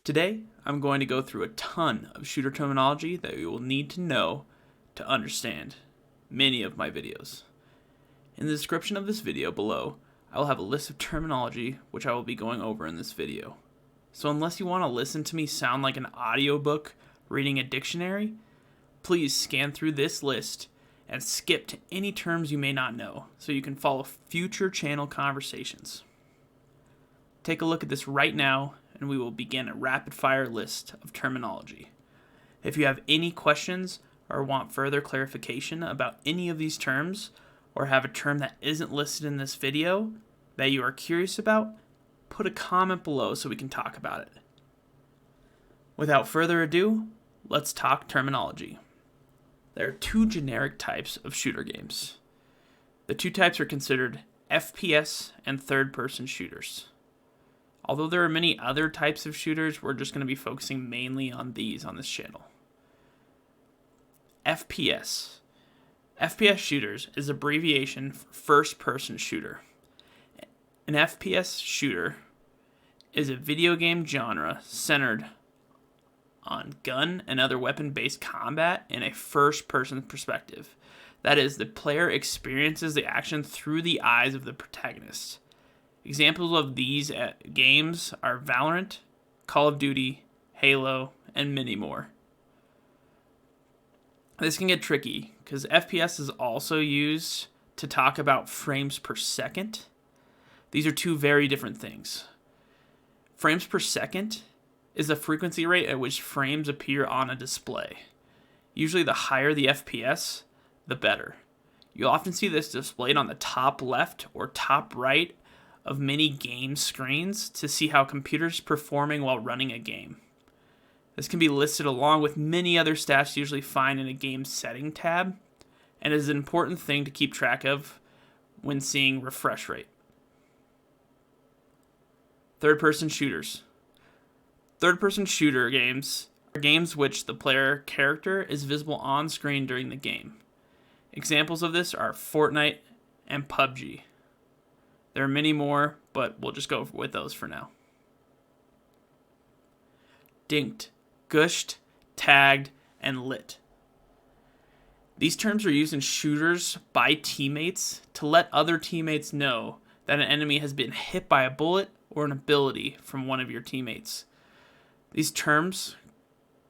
Today, I'm going to go through a ton of shooter terminology that you will need to know to understand many of my videos. In the description of this video below, I will have a list of terminology which I will be going over in this video. So unless you want to listen to me sound like an audiobook reading a dictionary, please scan through this list and skip to any terms you may not know so you can follow future channel conversations. Take a look at this right now and we will begin a rapid-fire list of terminology. If you have any questions or want further clarification about any of these terms, or have a term that isn't listed in this video that you are curious about, put a comment below so we can talk about it. Without further ado, let's talk terminology. There are two generic types of shooter games. The two types are considered FPS and third-person shooters. Although there are many other types of shooters, we're just going to be focusing mainly on these on this channel. FPS. FPS shooters is abbreviation for first-person shooter. An FPS shooter is a video game genre centered on gun and other weapon-based combat in a first-person perspective. That is, the player experiences the action through the eyes of the protagonist. Examples of these games are Valorant, Call of Duty, Halo, and many more. This can get tricky because FPS is also used to talk about frames per second. These are two very different things. Frames per second is the frequency rate at which frames appear on a display. Usually the higher the FPS, the better. You'll often see this displayed on the top left or top right of many game screens to see how computers performing while running a game. This can be listed along with many other stats you usually find in a game setting tab, and is an important thing to keep track of when seeing refresh rate. Third-person shooters. Third-person shooter games are games which the player character is visible on screen during the game. Examples of this are Fortnite and PUBG. There are many more, but we'll just go with those for now. Dinked, gushed, tagged, and lit. These terms are used in shooters by teammates to let other teammates know that an enemy has been hit by a bullet or an ability from one of your teammates. These terms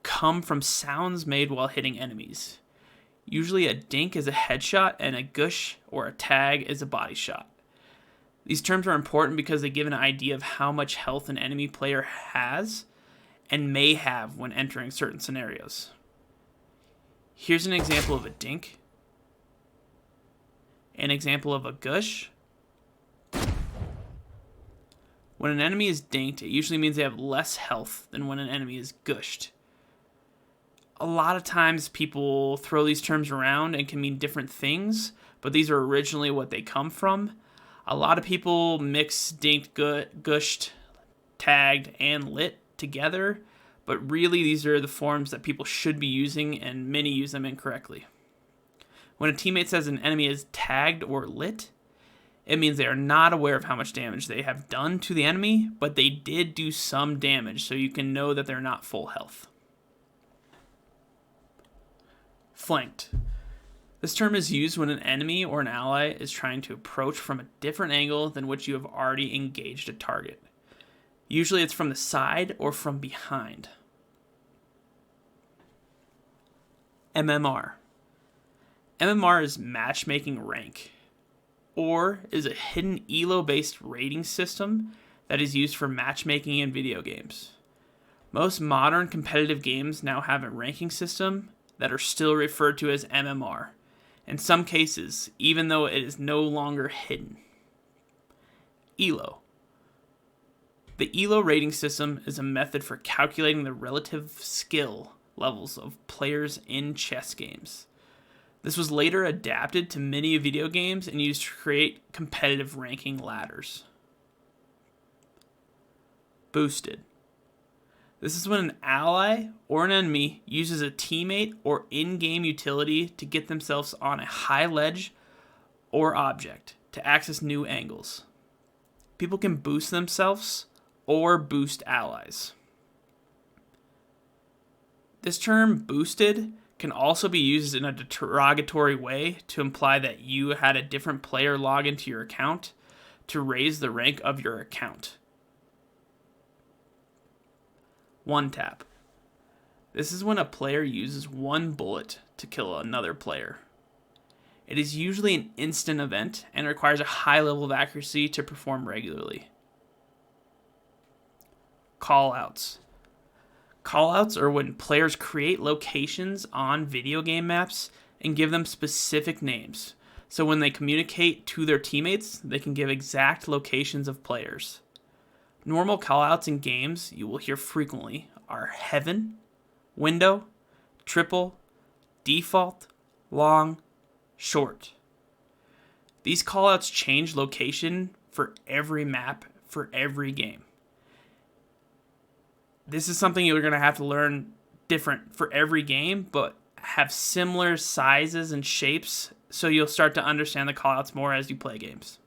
come from sounds made while hitting enemies. Usually a dink is a headshot and a gush or a tag is a body shot. These terms are important because they give an idea of how much health an enemy player has and may have when entering certain scenarios. Here's an example of a dink, an example of a gush. When an enemy is dinked, it usually means they have less health than when an enemy is gushed. A lot of times people throw these terms around and can mean different things, but these are originally what they come from. A lot of people mix dinked, gushed, tagged, and lit together, but really these are the forms that people should be using, and many use them incorrectly. When a teammate says an enemy is tagged or lit, it means they are not aware of how much damage they have done to the enemy, but they did do some damage, so you can know that they're not full health. Flanked. This term is used when an enemy or an ally is trying to approach from a different angle than which you have already engaged a target. Usually it's from the side or from behind. MMR. MMR is matchmaking rank, or is a hidden elo-based rating system that is used for matchmaking in video games. Most modern competitive games now have a ranking system that are still referred to as MMR. In some cases, even though it is no longer hidden. ELO. The ELO rating system is a method for calculating the relative skill levels of players in chess games. This was later adapted to many video games and used to create competitive ranking ladders. Boosted. This is when an ally or an enemy uses a teammate or in-game utility to get themselves on a high ledge or object to access new angles. People can boost themselves or boost allies. This term, boosted, can also be used in a derogatory way to imply that you had a different player log into your account to raise the rank of your account. One tap. This is when a player uses one bullet to kill another player. It is usually an instant event and requires a high level of accuracy to perform regularly. Callouts. Callouts are when players create locations on video game maps and give them specific names. So when they communicate to their teammates, they can give exact locations of players. Normal callouts in games you will hear frequently are heaven, window, triple, default, long, short. These callouts change location for every map for every game. This is something you're going to have to learn different for every game, but have similar sizes and shapes, so you'll start to understand the callouts more as you play games.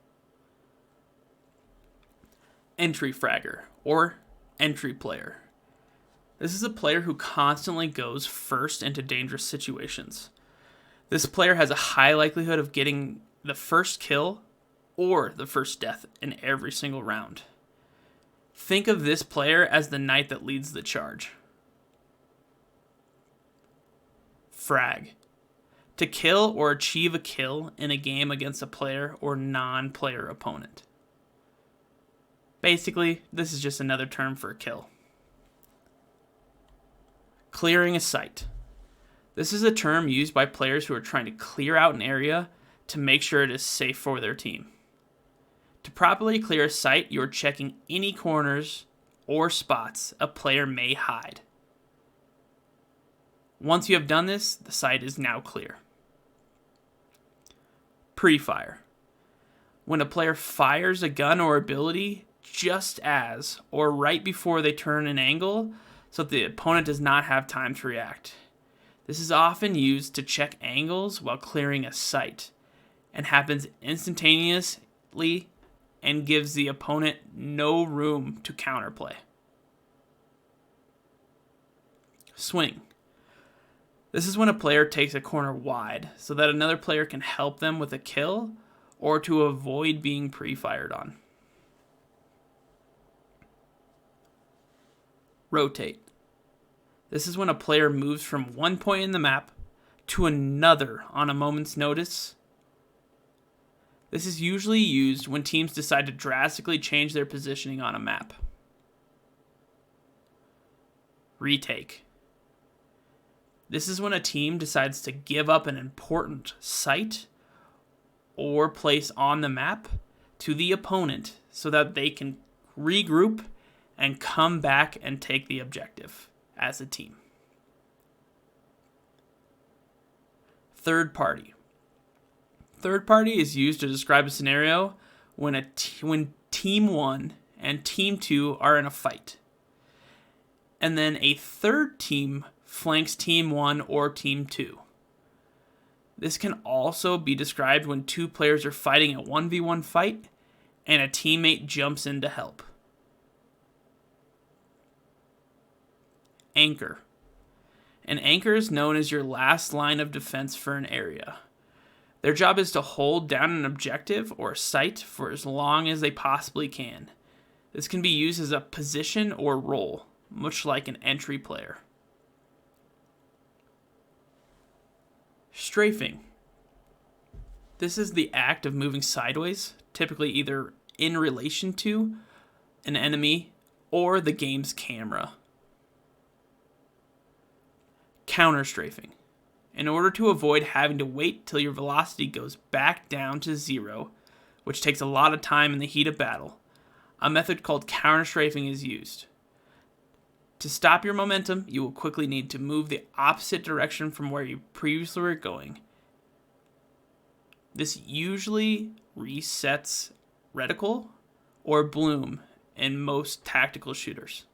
Entry Fragger, or entry player. This is a player who constantly goes first into dangerous situations. This player has a high likelihood of getting the first kill or the first death in every single round. Think of this player as the knight that leads the charge. Frag. To kill or achieve a kill in a game against a player or non-player opponent. Basically, this is just another term for a kill. Clearing a site. This is a term used by players who are trying to clear out an area to make sure it is safe for their team. To properly clear a site, you are checking any corners or spots a player may hide. Once you have done this, the site is now clear. Pre-fire. When a player fires a gun or ability just as or right before they turn an angle so that the opponent does not have time to react. This is often used to check angles while clearing a site and happens instantaneously and gives the opponent no room to counterplay. Swing. This is when a player takes a corner wide so that another player can help them with a kill or to avoid being pre-fired on. Rotate. This is when a player moves from one point in the map to another on a moment's notice. This is usually used when teams decide to drastically change their positioning on a map. Retake. This is when a team decides to give up an important site or place on the map to the opponent so that they can regroup and come back and take the objective as a team. Third party. Third party is used to describe a scenario when Team 1 and Team 2 are in a fight. And then a third team flanks Team 1 or Team 2. This can also be described when two players are fighting a 1v1 fight and a teammate jumps in to help. Anchor. An anchor is known as your last line of defense for an area. Their job is to hold down an objective or a site for as long as they possibly can. This can be used as a position or role, much like an entry player. Strafing. This is the act of moving sideways, typically either in relation to an enemy or the game's camera. Counter-strafing. In order to avoid having to wait till your velocity goes back down to 0, which takes a lot of time in the heat of battle, a method called counter-strafing is used. To stop your momentum, you will quickly need to move the opposite direction from where you previously were going. This usually resets reticle or bloom in most tactical shooters.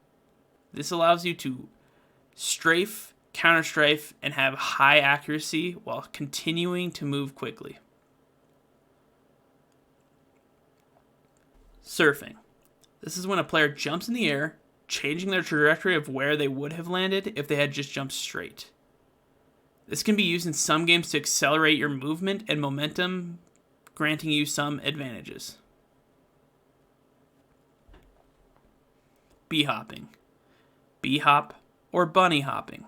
This allows you to strafe, counter-strafe, and have high accuracy while continuing to move quickly. Surfing. This is when a player jumps in the air changing their trajectory of where they would have landed if they had just jumped straight. This can be used in some games to accelerate your movement and momentum, granting you some advantages. B-hopping, B-hop, or bunny hopping.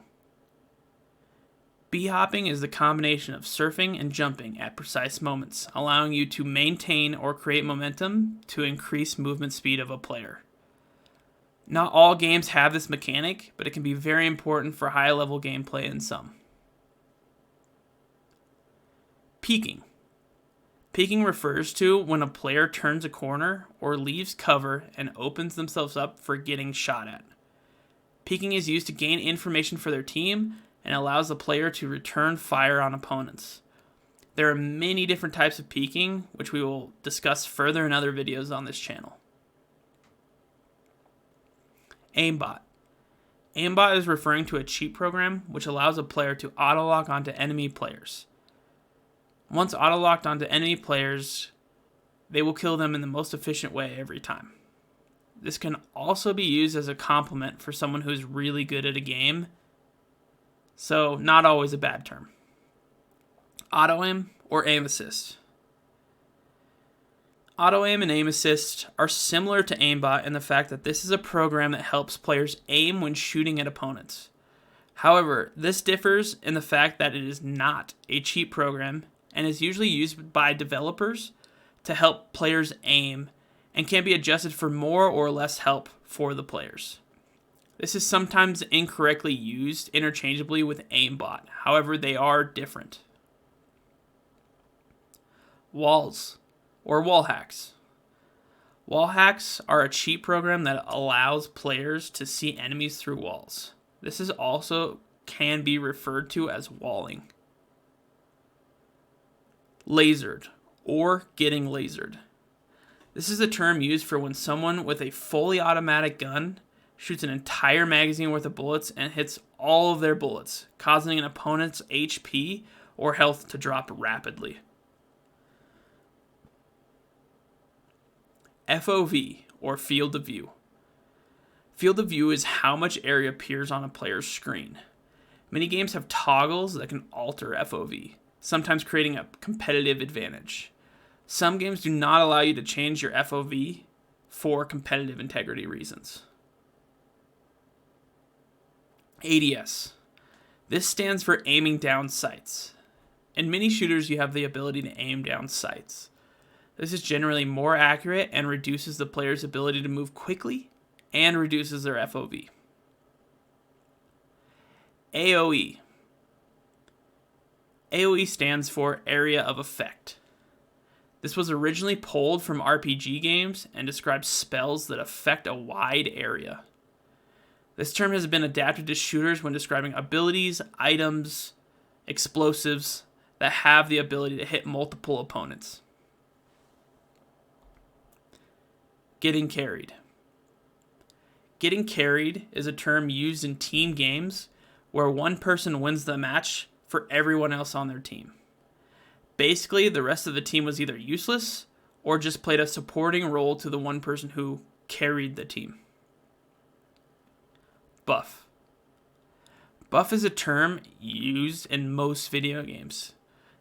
B-hopping is the combination of surfing and jumping at precise moments, allowing you to maintain or create momentum to increase movement speed of a player. Not all games have this mechanic, but it can be very important for high-level gameplay in some. Peeking. Peeking refers to when a player turns a corner or leaves cover and opens themselves up for getting shot at. Peeking is used to gain information for their team and allows the player to return fire on opponents. There are many different types of peeking, which we will discuss further in other videos on this channel. Aimbot. Aimbot is referring to a cheat program which allows a player to auto-lock onto enemy players. Once auto-locked onto enemy players, they will kill them in the most efficient way every time. This can also be used as a compliment for someone who's really good at a game, so not always a bad term. Auto-aim or aim assist. Auto-aim and aim assist are similar to aimbot in the fact that this is a program that helps players aim when shooting at opponents. However, this differs in the fact that it is not a cheat program and is usually used by developers to help players aim and can be adjusted for more or less help for the players. This is sometimes incorrectly used interchangeably with aimbot. However, they are different. Walls or wall hacks. Wall hacks are a cheat program that allows players to see enemies through walls. This is also can be referred to as walling. Lasered or getting lasered. This is a term used for when someone with a fully automatic gun shoots an entire magazine worth of bullets and hits all of their bullets, causing an opponent's HP or health to drop rapidly. FOV, or field of view. Field of view is how much area appears on a player's screen. Many games have toggles that can alter FOV, sometimes creating a competitive advantage. Some games do not allow you to change your FOV for competitive integrity reasons. ADS. This stands for aiming down sights. In many shooters, you have the ability to aim down sights. This is generally more accurate and reduces the player's ability to move quickly and reduces their FOV. AoE. AoE stands for Area of Effect. This was originally pulled from RPG games and describes spells that affect a wide area. This term has been adapted to shooters when describing abilities, items, explosives that have the ability to hit multiple opponents. Getting carried. Getting carried is a term used in team games where one person wins the match for everyone else on their team. Basically, the rest of the team was either useless or just played a supporting role to the one person who carried the team. Buff. Buff is a term used in most video games.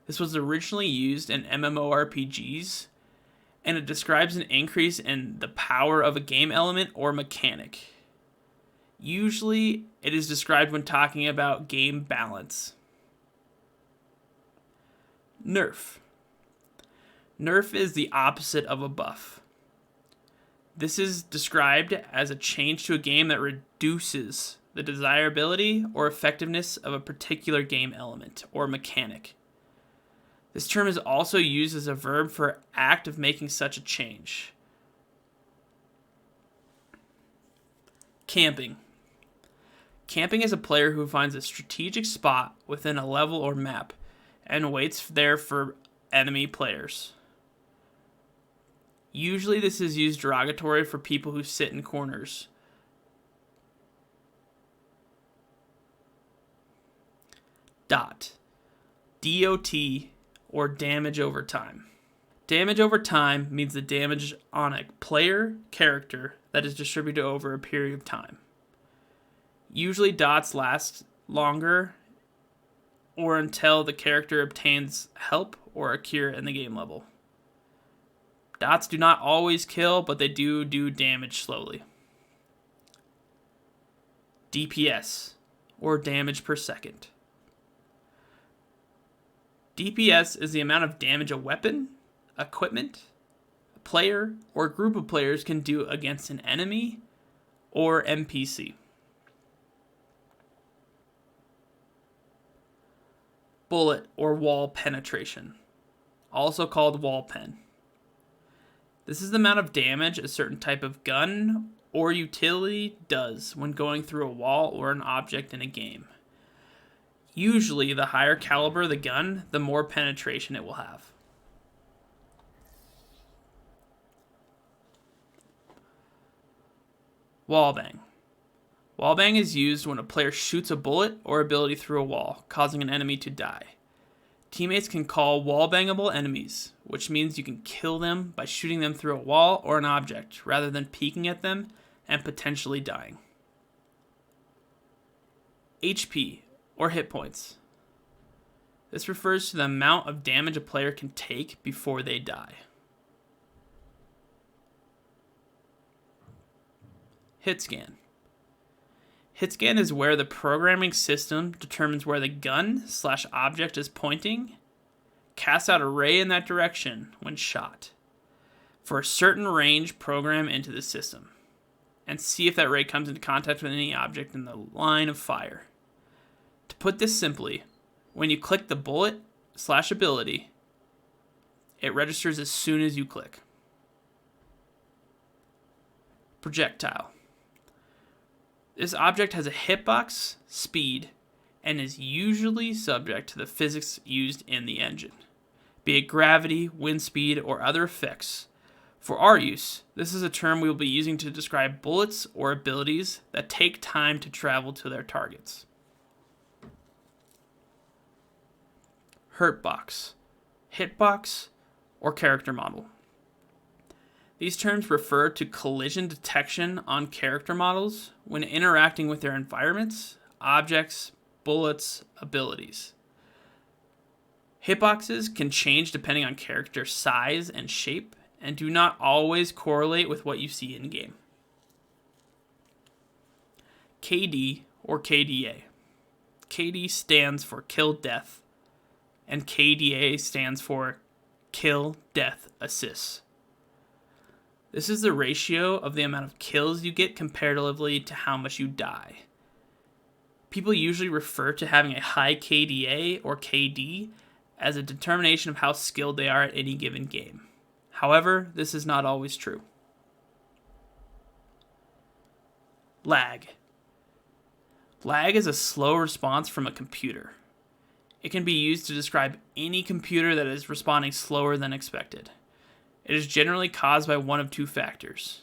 This was originally used in MMORPGs, and it describes an increase in the power of a game element or mechanic. Usually, it is described when talking about game balance. Nerf. Nerf is the opposite of a buff. This is described as a change to a game that reduces the desirability or effectiveness of a particular game element or mechanic. This term is also used as a verb for act of making such a change. Camping. Camping is a player who finds a strategic spot within a level or map and waits there for enemy players. Usually this is used derogatory for people who sit in corners. DOT, or damage over time. Damage over time means the damage on a player character that is distributed over a period of time. Usually dots last longer or until the character obtains help or a cure in the game level. Dots do not always kill, but they do damage slowly. DPS, or damage per second. DPS is the amount of damage a weapon, equipment, a player, or a group of players can do against an enemy or NPC. Bullet or wall penetration, also called wall pen. This is the amount of damage a certain type of gun or utility does when going through a wall or an object in a game. Usually, the higher caliber the gun, the more penetration it will have. Wallbang. Wallbang is used when a player shoots a bullet or ability through a wall, causing an enemy to die. Teammates can call wallbangable enemies, which means you can kill them by shooting them through a wall or an object, rather than peeking at them and potentially dying. HP, or hit points. This refers to the amount of damage a player can take before they die. Hit scan. Hit scan is where the programming system determines where the gun/object is pointing, casts out a ray in that direction when shot, for a certain range program into the system, and see if that ray comes into contact with any object in the line of fire. To put this simply, when you click the bullet/ability, it registers as soon as you click. Projectile. This object has a hitbox, speed, and is usually subject to the physics used in the engine, be it gravity, wind speed, or other effects. For our use, this is a term we will be using to describe bullets or abilities that take time to travel to their targets. Hurtbox, hitbox, or character model. These terms refer to collision detection on character models when interacting with their environments, objects, bullets, abilities. Hitboxes can change depending on character size and shape, and do not always correlate with what you see in-game. KD or KDA. KD stands for kill death, and KDA stands for kill death assists. This is the ratio of the amount of kills you get comparatively to how much you die. People usually refer to having a high KDA or KD as a determination of how skilled they are at any given game. However, this is not always true. Lag. Lag is a slow response from a computer. It can be used to describe any computer that is responding slower than expected. It is generally caused by one of two factors: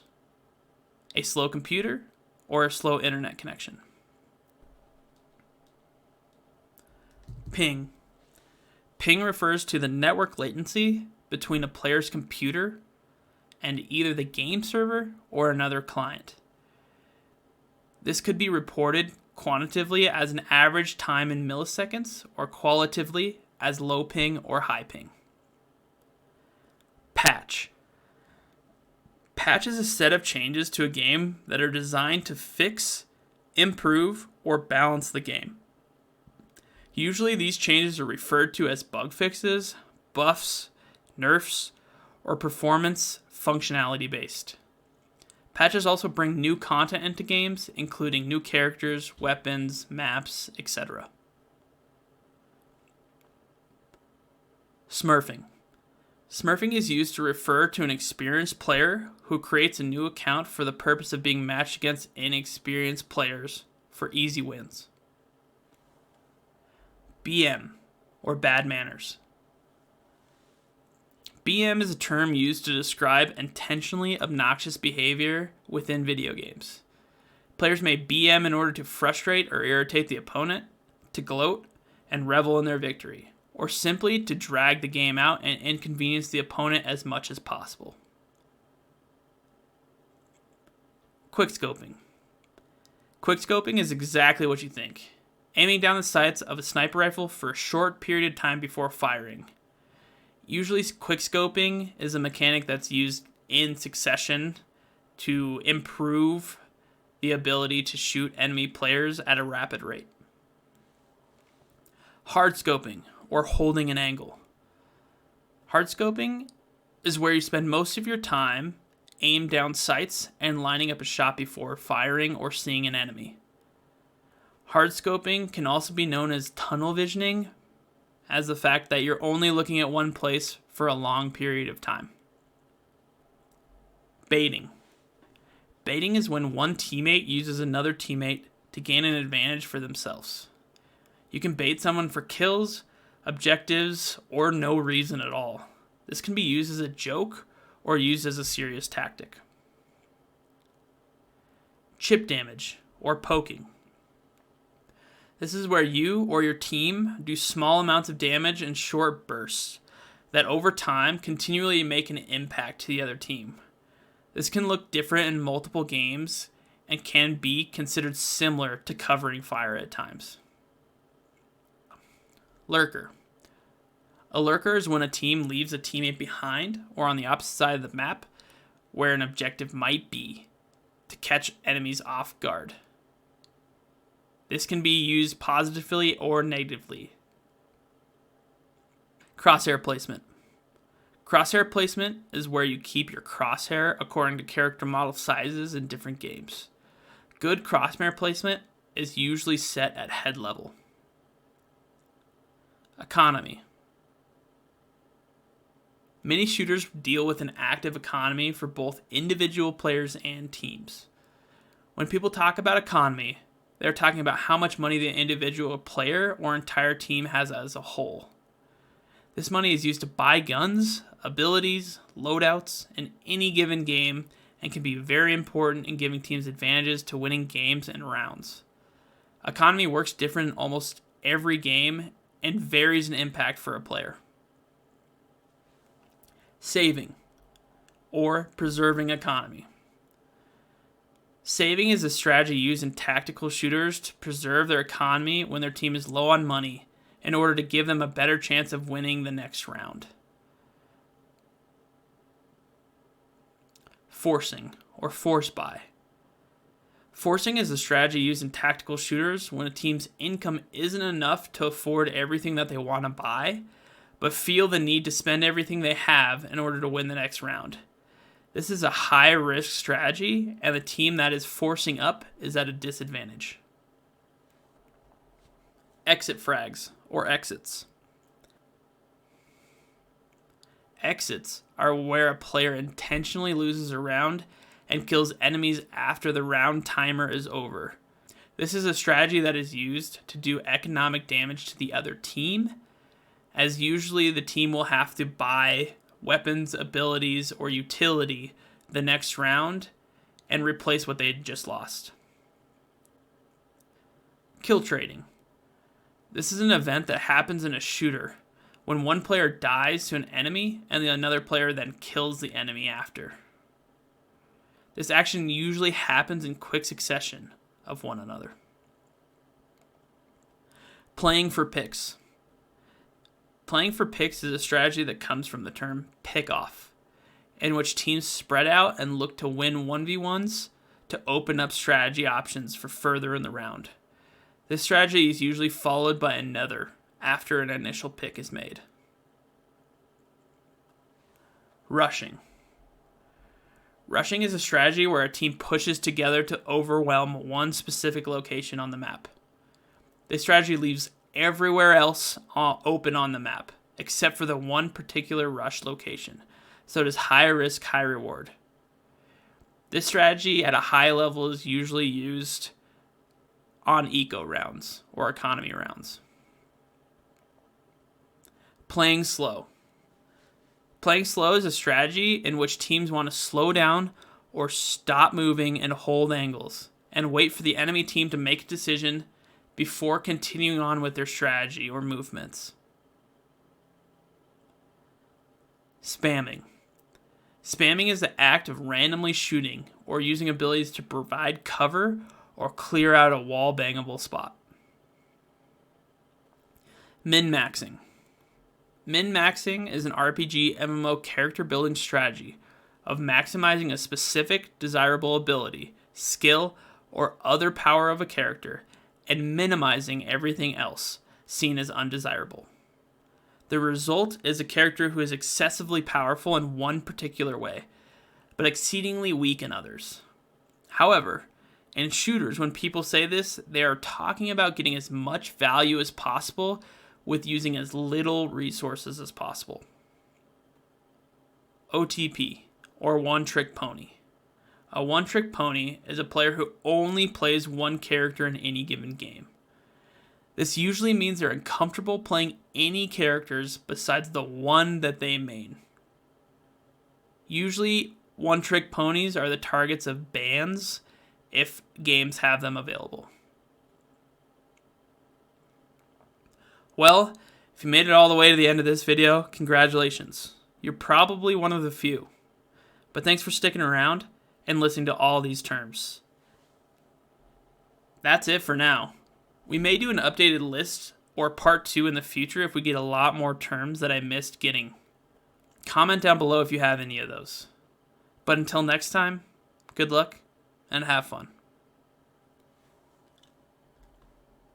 a slow computer or a slow internet connection. Ping. Ping refers to the network latency between a player's computer and either the game server or another client. This could be reported quantitatively as an average time in milliseconds or qualitatively as low ping or high ping. Patch. Patch is a set of changes to a game that are designed to fix, improve, or balance the game. Usually these changes are referred to as bug fixes, buffs, nerfs, or performance functionality based. Patches also bring new content into games, including new characters, weapons, maps, etc. Smurfing. Smurfing is used to refer to an experienced player who creates a new account for the purpose of being matched against inexperienced players for easy wins. BM, or bad manners. BM is a term used to describe intentionally obnoxious behavior within video games. Players may BM in order to frustrate or irritate the opponent, to gloat, and revel in their victory, or simply to drag the game out and inconvenience the opponent as much as possible. Quickscoping. Quickscoping is exactly what you think. Aiming down the sights of a sniper rifle for a short period of time before firing. Usually quickscoping is a mechanic that's used in succession to improve the ability to shoot enemy players at a rapid rate. Hardscoping, or holding an angle. Hardscoping is where you spend most of your time aimed down sights and lining up a shot before firing or seeing an enemy. Hardscoping can also be known as tunnel visioning, as the fact that you're only looking at one place for a long period of time. Baiting. Baiting is when one teammate uses another teammate to gain an advantage for themselves. You can bait someone for kills, objectives, or no reason at all. This can be used as a joke or used as a serious tactic. Chip damage, or poking. This is where you or your team do small amounts of damage in short bursts that over time continually make an impact to the other team. This can look different in multiple games and can be considered similar to covering fire at times. Lurker. A lurker is when a team leaves a teammate behind or on the opposite side of the map where an objective might be to catch enemies off guard. This can be used positively or negatively. Crosshair placement. Crosshair placement is where you keep your crosshair according to character model sizes in different games. Good crosshair placement is usually set at head level. Economy. Many shooters deal with an active economy for both individual players and teams. When people talk about economy, they're talking about how much money the individual player or entire team has as a whole. This money is used to buy guns, abilities, loadouts in any given game and can be very important in giving teams advantages to winning games and rounds. Economy works different in almost every game and varies in impact for a player. Saving, or preserving economy. Saving is a strategy used in tactical shooters to preserve their economy when their team is low on money in order to give them a better chance of winning the next round. Forcing, or force buy. Forcing is a strategy used in tactical shooters when a team's income isn't enough to afford everything that they want to buy, but feel the need to spend everything they have in order to win the next round. This is a high-risk strategy, and the team that is forcing up is at a disadvantage. Exit frags, or exits. Exits are where a player intentionally loses a round and kills enemies after the round timer is over. This is a strategy that is used to do economic damage to the other team, as usually the team will have to buy weapons, abilities, or utility the next round and replace what they had just lost. Kill trading. This is an event that happens in a shooter when one player dies to an enemy and another player then kills the enemy after. This action usually happens in quick succession of one another. Playing for picks. Playing for picks is a strategy that comes from the term pick-off, in which teams spread out and look to win 1v1s to open up strategy options for further in the round. This strategy is usually followed by another after an initial pick is made. Rushing. Rushing is a strategy where a team pushes together to overwhelm one specific location on the map. This strategy leaves everywhere else open on the map, except for the one particular rush location, so it is high risk, high reward. This strategy at a high level is usually used on eco rounds or economy rounds. Playing slow. Playing slow is a strategy in which teams want to slow down or stop moving and hold angles and wait for the enemy team to make a decision before continuing on with their strategy or movements. Spamming. Spamming is the act of randomly shooting or using abilities to provide cover or clear out a wall-bangable spot. Min-maxing. Min-maxing is an RPG MMO character building strategy of maximizing a specific desirable ability, skill, or other power of a character and minimizing everything else seen as undesirable. The result is a character who is excessively powerful in one particular way, but exceedingly weak in others. However, in shooters, when people say this, they are talking about getting as much value as possible with using as little resources as possible. OTP, or one-trick pony. A one-trick pony is a player who only plays one character in any given game. This usually means they're uncomfortable playing any characters besides the one that they main. Usually, one-trick ponies are the targets of bans if games have them available. Well, if you made it all the way to the end of this video, congratulations. You're probably one of the few. But thanks for sticking around and listening to all these terms. That's it for now. We may do an updated list or part 2 in the future if we get a lot more terms that I missed getting. Comment down below if you have any of those. But until next time, good luck and have fun.